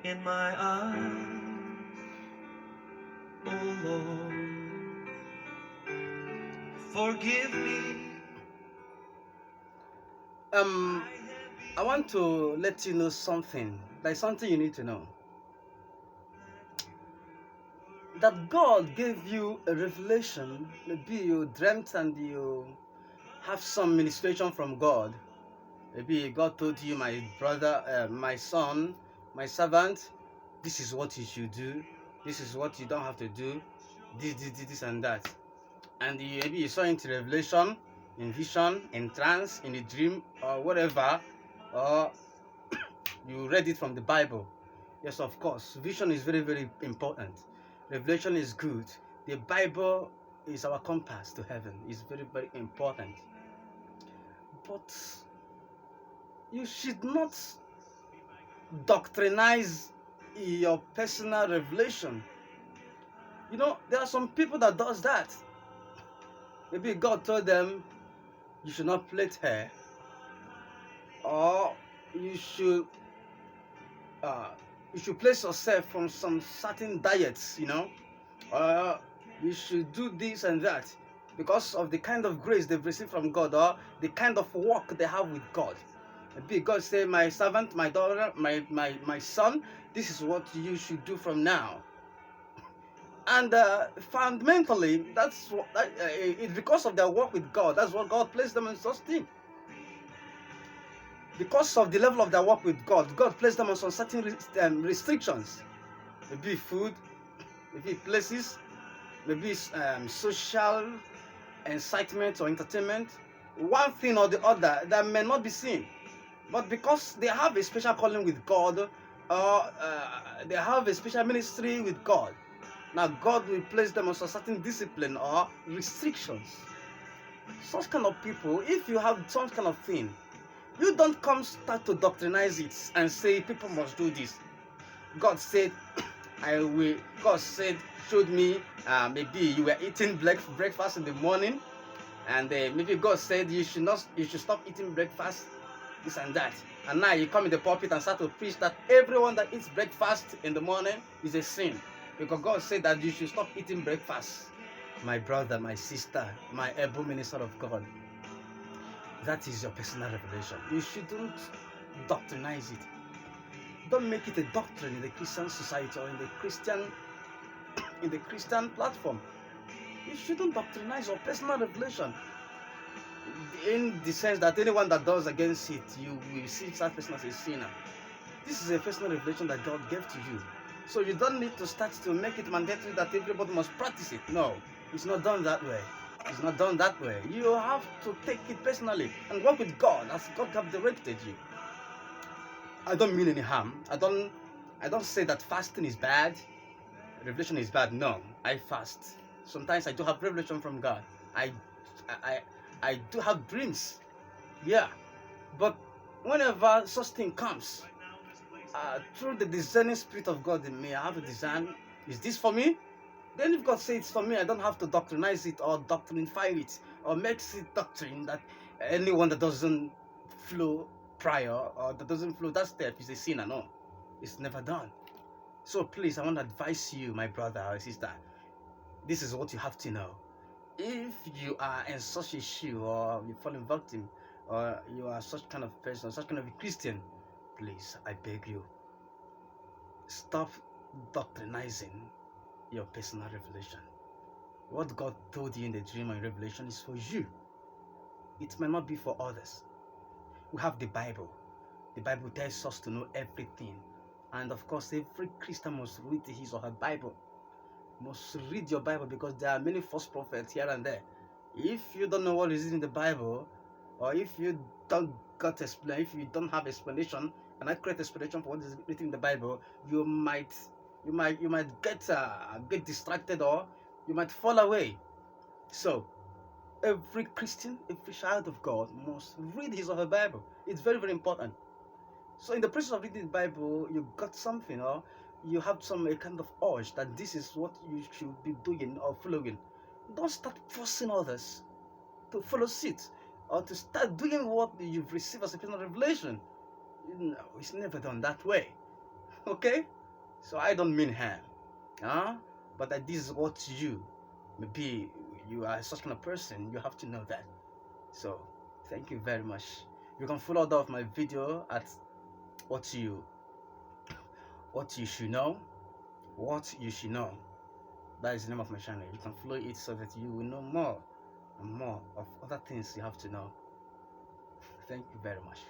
in my eyes, oh Lord, forgive me. I want to let you know something. There's something you need to know. That God gave you a revelation. Maybe you dreamt and you have some ministration from God. Maybe God told you, my brother, my son, my servant, this is what you should do. This is what you don't have to do. This, and that. And maybe you saw it in revelation, in vision, in trance, in a dream, or whatever, or you read it from the Bible. Yes, of course. Vision is very, very important. Revelation is good. The Bible is our compass to heaven. It's very, very important. But you should not doctrinize your personal revelation. You know, there are some people that does that. Maybe God told them you should not plait hair, or you should uh, you should place yourself from some certain diets, or you should do this and that because of the kind of grace they've received from God, or the kind of work they have with God. Maybe God say, my servant, my daughter, my son, this is what you should do from now. And fundamentally, it's because of their work with God. That's what God placed them in such thing. Because of the level of their work with God, God placed them on some certain restrictions. Maybe food, maybe places, maybe social incitement or entertainment. One thing or the other that may not be seen. But because they have a special calling with God, or they have a special ministry with God, now God will place them on a certain discipline or restrictions. Such kind of people, if you have some kind of thing, you don't come start to doctrinize it and say people must do this. God said, I will. God said, showed me. Maybe you were eating breakfast in the morning, and maybe God said you should stop eating breakfast, this and that. And now you come in the pulpit and start to preach that everyone that eats breakfast in the morning is a sin, because God said that you should stop eating breakfast. My brother, my sister, my able minister of God, that is your personal revelation. You shouldn't doctrinize it. Don't make it a doctrine in the Christian society or in the Christian platform. You shouldn't doctrinize your personal revelation in the sense that anyone that does against it, you will see that person as a sinner. This is a personal revelation that God gave to you. So you don't need to start to make it mandatory that everybody must practice it. No, it's not done that way. It's not done that way. You have to take it personally and work with God as God have directed you. I don't mean any harm. I don't say that fasting is bad, revelation is bad. No, I fast. Sometimes I do have revelation from God. I do have dreams. Yeah. But whenever such thing comes, through the discerning spirit of God in me, I have to discern, is this for me? Then if God says it's for me, I don't have to doctrinize it or doctrinify it or make it doctrine that anyone that doesn't flow prior or that doesn't flow that step is a sinner. No, it's never done. So please, I want to advise you, my brother or sister, this is what you have to know. If you are in such a shoe, or you fall in victim, or you are such kind of person, such kind of a Christian, please, I beg you, stop doctrinizing your personal revelation. What God told you in the dream or in revelation is for you. It may not be for others. We have the Bible. The Bible tells us to know everything. And of course, every Christian must read his or her Bible. Must read your Bible, because there are many false prophets here and there. If you don't know what is in the Bible, or if you don't have explanation, an accurate explanation for what is written in the Bible, you might get distracted, or you might fall away. So every Christian, every child of God must read his or her Bible. It's very, very important. So in the process of reading the Bible, you got something, or you have a kind of urge that this is what you should be doing or following. Don't start forcing others to follow suit or to start doing what you've received as a personal revelation. No, it's never done that way. Okay? So I don't mean harm, but that this is what you, maybe you are such kind of person, you have to know that. So thank you very much. You can follow that of my video at what you should know. What you should know. That is the name of my channel. You can follow it so that you will know more and more of other things you have to know. Thank you very much.